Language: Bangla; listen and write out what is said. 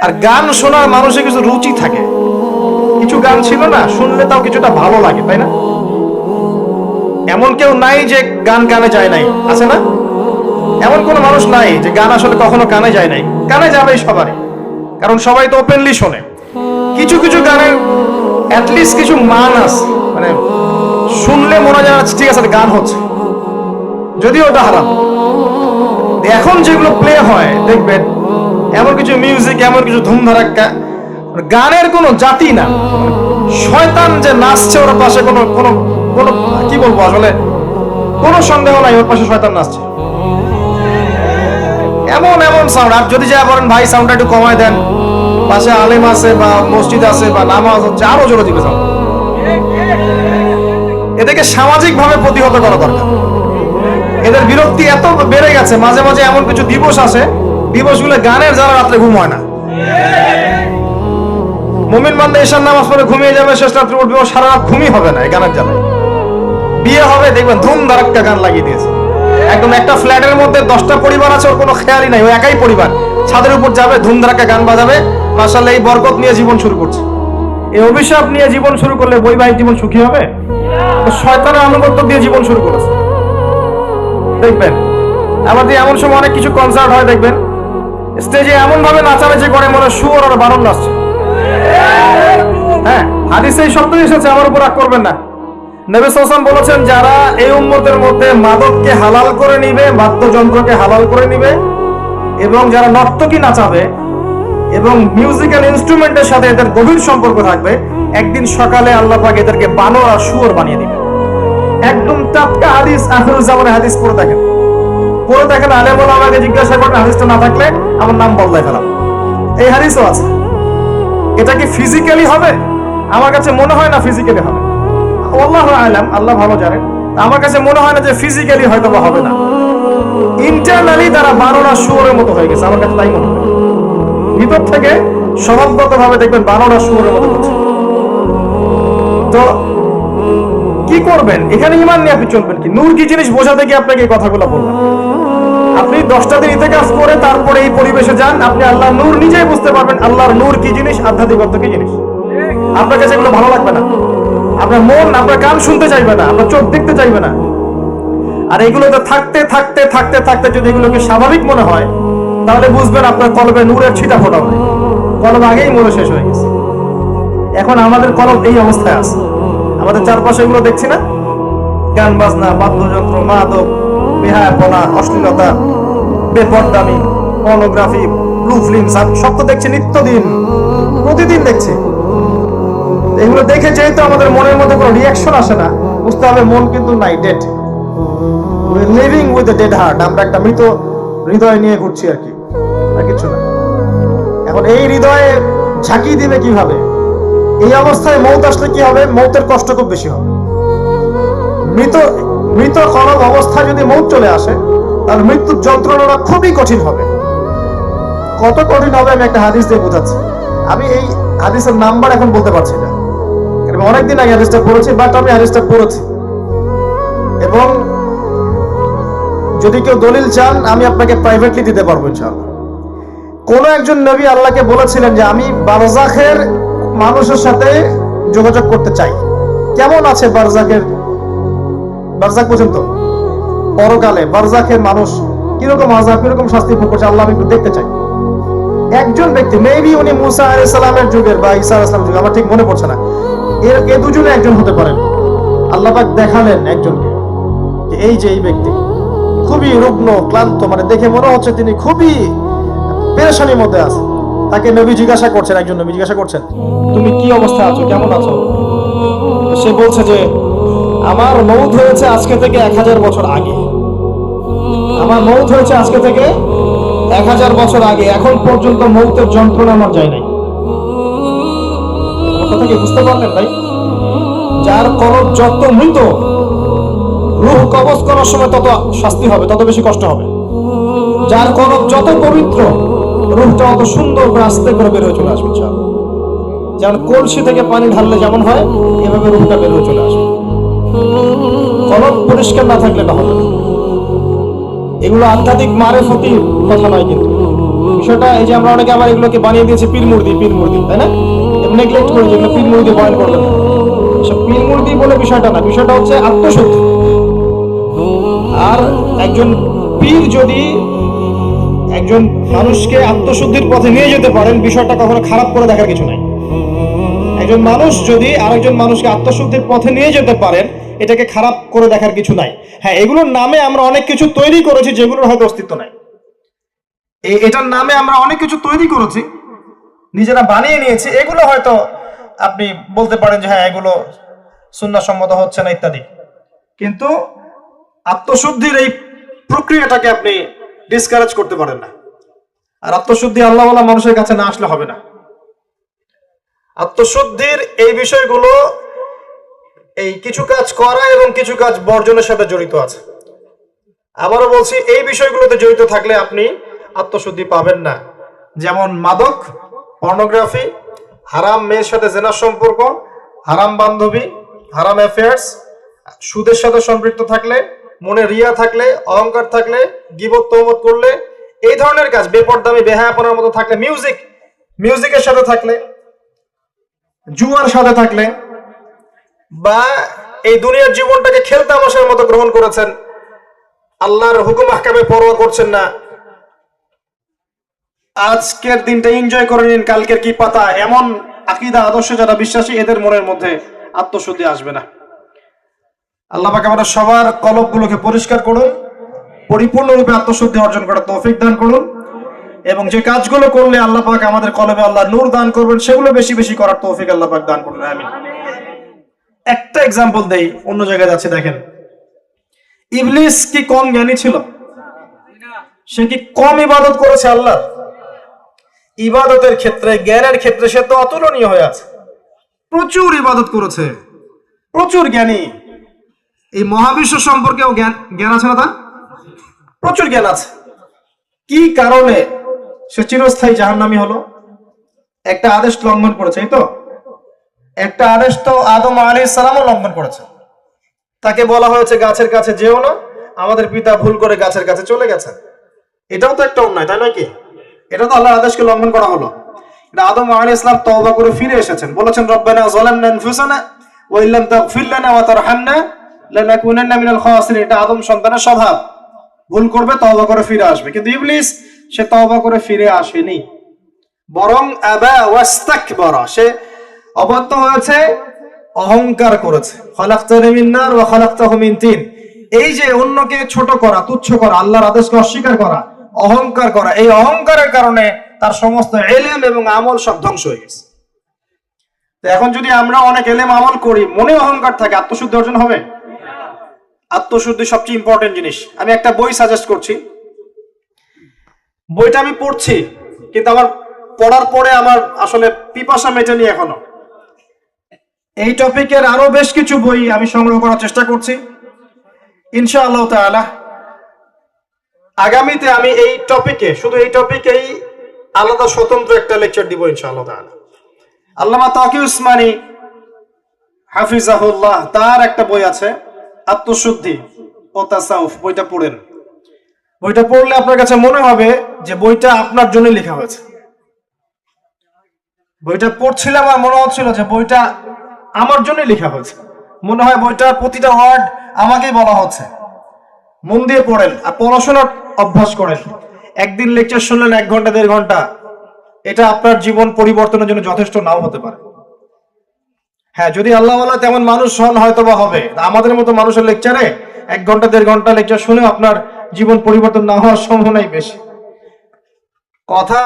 আর গান শোনার মানুষের কিছু রুচি থাকে, কিছু গান ছিল না শুনলে তাও কিছুটা ভালো লাগে, তাই না? এমন কেউ নাই যে গান কানে যায় নাই, আছে না? এমন কোন মানুষ নাই যে গান আসলে কখনো কানে যায় নাই। কানে যাবেই সবারই, কারণ সবাই তো ওপেনলি শোনে। কিছু কিছু গানের অ্যাটলিস্ট কিছু মান আছে, মানে শুনলে মনে যায় ঠিক আছে গান হচ্ছে, যদিও ওটা হারাম। এখন যেগুলো প্লে হয় দেখবেন এমন কিছু মিউজিক, এমন কিছু ধুমধারাক্কা, গানের কোনো জাতি না। শয়তান যে নাচছে ওর পাশে কোনো কোনো কোনো কি বলবো, আসলে কোনো সন্দেহ নাই ওর পাশে শয়তান নাচছে। এমন এমন সাউন্ড, আর যদি যা বলেন ভাই সাউন্ডটা একটু কমায় দেন, পাশে আলেম আছে বা মসজিদ আছে বা নামাজ হচ্ছে, আরো জোরে দিবে সাউন্ড। এদেরকে সামাজিক ভাবে প্রতিহত করা দরকার। এদের বিরক্তি এত বেড়ে গেছে, মাঝে মাঝে এমন কিছু দিবস আছে, দিবসগুলো গানের যারা রাত্রে ঘুম হয় না। মুমিন বান্দা এশার নামাজ পড়ে ঘুমিয়ে যাবে, শেষ রাত্রে উঠবে, ও সারা রাত ঘুমই হবে না এই গানের জ্বালায়। বিয়ে হবে দেখবেন ধুম ধারাক্কা গান লাগিয়ে দিয়েছে। একদম একটা ফ্ল্যাটের মধ্যে 10টা পরিবার আছে, ওর কোনো খেয়ালই নাই, ও একাই পরিবার। ছাদের উপর যাবে, ধুম ধারাক্কা গান বাজাবে, মাশাআল্লাহ এই বরকত নিয়ে জীবন শুরু করছে। এই অভিশাপ নিয়ে জীবন শুরু করলে বৈবাহিক জীবন সুখী হবে? শয়তানের আনুগত্য দিয়ে জীবন শুরু করেছে দেখবেন। আমাদের এমন সময় অনেক কিছু কনসার্ট হয় দেখবেন, স্টেজে এমন ভাবে নাচানাচি করে মনে শুয়োর আর বারণ নাচছে। হ্যাঁ, হাদিসে এই শব্দ এসেছে, আমার উপর রাগ করবেন না। নবী সাল্লাল্লাহু আলাইহি ওয়াসাল্লাম বলেছেন, যারা এই উম্মতের মধ্যে মাদককে হালাল করে নিবে, বাদ্যযন্ত্রকে হালাল করে নিবে, এবং যারা নর্তকী নাচাবে এবং মিউজিক্যাল ইনস্ট্রুমেন্টের সাথে এদের গভীর সম্পর্ক থাকবে, একদিন সকালে আল্লাহ পাক এদেরকে বানর আর শুয়োর বানিয়ে দিবে। একদম টাটকা হাদিস, আখিরুজ্জামানের হাদিস পড়ে দেখেন আলেম ওলামাকে জিজ্ঞাসা করেন, হাদিসটা না থাকলে আমার নাম বদলায় ফেলাম। এই হাদিসও আছে। এটা কি ফিজিক্যালি হবে? আমার কাছে মনে হয় না ফিজিক্যালি হবে। আল্লাহু আ'লাম, আল্লাহ ভালো জানেন। আমার কাছে মনে হয় না যে ফিজিক্যালি হয়তো বা হবে না, ইন্টারনালি তারা বানর আর শুয়োরের মতো হয়ে গেছে। আমার কাছে তাই মনে হয়, ভিতর থেকে স্বভাবগত ভাবে দেখবেন বানর আর শুয়োরের মতো হচ্ছে। তো কি করবেন? এখানে ঈমান নিয়ে আপনি চলবেন কি? নূর কি জিনিস বোঝাতে গিয়ে আপনাকে এই কথাগুলো বললাম। আপনি 10টা দিন ইতিকাফ করে তারপরে এই পরিবেশে যান, আপনি আল্লাহর নূর নিজেই বুঝতে পারবেন আল্লাহর নূর কি জিনিস, আধ্যাত্মিকত্ব কি জিনিস। আপনার কাছে এগুলো ভালো লাগবে না, আপনার মন, আপনার কান শুনতে চাইবে না, আপনার চোখ দেখতে চাইবে না। আর এগুলোতে থাকতে থাকতে থাকতে থাকতে যদি এগুলোকে স্বাভাবিক মনে হয়, তাহলে বুঝবেন আপনার কলবে নূরের ছিটা ফোটাও নেই, কলব আগেই মনে শেষ হয়ে গেছে। এখন আমাদের কলব এই অবস্থায় আছে। আমাদের চারপাশে এগুলো দেখছি না, গান বাজনা, বাদ্যযন্ত্র, মাদক, বেহায়াপনা, অশ্লীলতা, বেপরদামি, পর্নোগ্রাফি, ব্লু ফিল্ম, সব তো দেখছি নিত্যদিন, প্রতিদিন দেখছি। এগুলো দেখে যেহেতু আমাদের মনের মধ্যে কোনো রিয়াকশন আসে না, বুঝতে হবে মন কিন্তু নাই, dead. We are living with a dead heart. আমরা একটা মৃত হৃদয় নিয়ে ঘুরছি আর কি, আর কিছু না। এখন এই হৃদয়ে ঝাঁকি দিবে কিভাবে? এই অবস্থায় মৌত আসলে কি হবে? মৌতের কষ্ট খুব বেশি হবে। মৃত কলব অবস্থায় যদি মৌত চলে আসে, তাহলে মৃত্যুর যন্ত্রণাটা খুবই কঠিন হবে। কত কঠিন হবে আমি একটা হাদিস দিয়ে বোঝাচ্ছি। আমি এই হাদিসের নাম্বার এখন বলতে পারছি না, অনেকদিন আগে হাদিসটা পড়েছি, বাট আমি হাদিসটা পড়েছি। এবং যদি কেউ দলিল চান আমি আপনাকে প্রাইভেটলি দিতে পারবো ইনশাআল্লাহ। কোন একজন নবী আল্লাহকে বলেছিলেন যে আমি বারজাখের মানুষের সাথে যোগাযোগ করতে চাই। কেমন আছে বারজাখের, বারজাখ পর্যন্ত পরকালে বারজাখের মানুষ কিরকম আযাব, কিরকম শাস্তি ভোগ করছে, আল্লাহ আমি একটু দেখতে চাই। একজন ব্যক্তি, মেবি উনি মুসা আলাইহিস সালামের যুগের বা ঈসা আলাইহিস সালামের যুগের, আমার ঠিক মনে পড়ছে না, এর দুজনে একজন হতে পারেন। আল্লাহ পাক দেখালেন একজনকে যে এই যে এই ব্যক্তি খুবই রুগ্ন, ক্লান্ত, মানে দেখে মনে হচ্ছে তিনি খুবই পেরেশানির মধ্যে আছে। তাকে নবী জিজ্ঞাসা করছেন, একজন নবী জিজ্ঞাসা করছেন, তুমি কি অবস্থা আছো, কেমন আছো? সে বলছে যে আমার মৌত হয়েছে আজকে থেকে 1000 বছর আগে। আমার মৌত হয়েছে আজকে থেকে 1000 বছর আগে, এখন পর্যন্ত মৌতের যন্ত্রণা আমার যায় নাই। কথা কি বুঝতে পারলেন ভাই? যার কলব যত মৃত, রূহ কবজ করার সময় তত শাস্তি হবে, তত বেশি কষ্ট হবে। যার কলব যত পবিত্র, রূহটা অত সুন্দর করে আস্তে করে বের হয়ে চলে আসবে ইনশাআল্লাহ। যেমন কলসি থেকে পানি ঢাললে যেমন হয়, এভাবে রূহটা বের হয়ে চলে আসবে। কলব পরিষ্কার না থাকলে না হবে। এগুলো আধ্যাত্মিক মারেফতির কথা নয়, কিন্তু বিষয়টা এই যে আমরা অনেকে আবার এগুলোকে বানিয়ে দিয়েছি পীর মুর্দি, তাই না? নেগলেক্ট করি যেগুলো পীর মুর্দি বয়ান করবেন, পীর মুর্দি বলে বিষয়টা না, বিষয়টা হচ্ছে আত্মশুদ্ধি। আর একজন পীর যদি একজন মানুষকে আত্মশুদ্ধির পথে নিয়ে যেতে পারেন, বিষয়টা কখনো খারাপ করে দেখার কিছু নাই। একজন মানুষ যদি আরেকজন মানুষকে আত্মশুদ্ধির পথে নিয়ে যেতে পারেন, এটাকে খারাপ করে দেখার কিছু নাই। হ্যাঁ, এগুলোর নামে আমরা অনেক কিছু তৈরি করেছি যেগুলোর হয়তো অস্তিত্ব নাই। এটার নামে আমরা অনেক কিছু তৈরি করেছি, নিজেরা বানিয়ে নিয়েছি, এগুলো হয়তো আপনি বলতে পারেন যে হ্যাঁ এগুলো সুন্নাহসম্মত হচ্ছে না ইত্যাদি, কিন্তু আত্মশুদ্ধির এই প্রক্রিয়াটাকে আপনি ডিসকারেজ করতে পারেন না। আর আত্মশুদ্ধি আল্লাহওয়ালা মানুষের কাছে না আসলে হবে না। আত্মশুদ্ধির এই বিষয়গুলো এই কিছু কাজ করা এবং কিছু কাজ বর্জনের সাথে জড়িত আছে। আবারও বলছি, এই বিষয়গুলোতে জড়িত থাকলে আপনি আত্মশুদ্ধি পাবেন না। যেমন মাদক, পর্নোগ্রাফি, হারাম মেয়ের সাথে জেনার সম্পর্ক, হারাম বান্ধবী, হারাম অ্যাফেয়ার্স, সুদের সাথে সম্পৃক্ত থাকলে, মনে রিয়া থাকলে, অহংকার থাকলে, গীবত তহমত করলে, এই ধরনের কাজ, বেপরদামি বেহায়াপনার মতো থাকলে, মিউজিকের সাথে থাকলে, জুয়ার সাথে থাকলে, বা এই দুনিয়ার জীবনটাকে খেলতামাশার মতো গ্রহণ করেছেন, আল্লাহর হুকুম আহকামে পরোয়া করছেন না, আজকের দিনটা এনজয় করে নিন, কালকের কি পাতা, এমন আকীদা আদর্শে যারা বিশ্বাসী, এদের মনের মধ্যে আত্মশুদ্ধি আসবে না। আল্লাহ পাক আমাদের সবার কলবগুলোকে পরিষ্কার করুন, পরিপূর্ণরূপে আত্মশুদ্ধি অর্জন করার তৌফিক দান করুন, এবং যে কাজগুলো করলে আল্লাহ পাক আমাদের কলবে আল্লাহ নূর দান করবেন, সেগুলো বেশি বেশি করার তৌফিক আল্লাহ পাক দান করুন, আমিন। একটা এক্সাম্পল দেই, অন্য জায়গায় যাচ্ছে, দেখেন ইবলিস কি কম জ্ঞানী ছিল? সে কি কম ইবাদত করেছে আল্লাহ? ইবাদতের ক্ষেত্রে, জ্ঞানের ক্ষেত্রে সে তো অতুলনীয় হয়ে আছে, প্রচুর ইবাদত করেছে, প্রচুর জ্ঞানী। এই মহাবিশ্ব সম্পর্কেও জ্ঞান আছে না? তার প্রচুর জ্ঞান আছে। কি কারণে সে চিরস্থায়ী জাহান্নামী হলো? একটা আদেশ লঙ্ঘন করেছে, এই তো একটা আদেশ তো আদম আলাইহিস সালামও লঙ্ঘন করেছে। তাকে বলা হয়েছে গাছের কাছে যেও না, আমাদের পিতা ভুল করে গাছের কাছে চলে গেছে। এটাও তো একটা অন্যায়, তাই নয় কি? এটা তো আল্লাহর আদেশকে লঙ্ঘন করা হলো। এটা আদম আলাইহিস সালাম তওবা করে ফিরে এসেছেন, বলেছেন রব্বানা যালামনা আনফুসানা ওয়া ইল্লাম তাগফির লানা ওয়া তারহামনা লানাকুনান্না মিনাল খাসিরিন। এটা আদম সন্তানের স্বভাব, ভুল করবে, তওবা করে ফিরে আসবে। কিন্তু ইবলিস সে তওবা করে ফিরে আসেনি, বরং আবা ওয়াস্তাকবারা, সে অবাধ্য হয়েছে, অহংকার করেছে। খালাকতানি মিন নার ওয়া খালাকতাহু মিন তিন। এই যে অন্যকে ছোট করা, তুচ্ছ করা, আল্লাহর আদেশকে অস্বীকার করা, অহংকার করা, এই অহংকারের কারণে তার সমস্ত ইলম এবং আমল সব ধ্বংস হয়ে গেছে। তো এখন যদি আমরা অনেক ইলম আমল করি, মনে অহংকার থাকে, আত্মশুদ্ধি অর্জন হবে? আত্মশুদ্ধি সবচেয়ে ইম্পর্টেন্ট জিনিস। আমি একটা বই সাজেস্ট করছি, বইটা আমি পড়ছি, কিন্তু আমার পড়ার পরে আমার আসলে পিপাসা মেটেনি এখনো। এই টপিকের আরো বেশ কিছু বই আমি সংগ্রহ করার চেষ্টা করছি, ইনশাআল্লাহ তাআলা। আগামীতে আমি এই টপিকে, শুধু এই টপিকেই আলাদা স্বতন্ত্র একটা লেকচার দিব ইনশাআল্লাহ তাআলা। আল্লামা তাকি উসমানী হাফিজাহুল্লাহ, তার একটা বই আছে আত্মশুদ্ধি ও তাসাউফ, বইটা পড়েন। বইটা পড়লে আপনার কাছে মনে হবে যে বইটা আপনার জন্য লেখা হয়েছে। বইটা পড়ছিলাম আর মনে হচ্ছিল যে বইটা আমার জন্যই লেখা হয়েছে। মনে হয় বইটার প্রতিটা ওয়ার্ড আমাকেই বলা হচ্ছে। মন দিয়ে পড়েন আর পড়াশোনার অভ্যাস করেন। একদিন লেকচার শুনলেন 1 ঘন্টা 1.5 ঘন্টা, এটা আপনার জীবন পরিবর্তনের জন্য যথেষ্ট নাও হতে পারে। হ্যাঁ, যদি আল্লাহওয়ালা তেমন মানুষ হন হয়তো বা হবে। আমাদের মতো মানুষের লেকচারে 1 ঘন্টা 1.5 ঘন্টা লেকচার শুনে আপনার জীবন পরিবর্তন না হওয়ার সম্ভাবনাই বেশি। কথা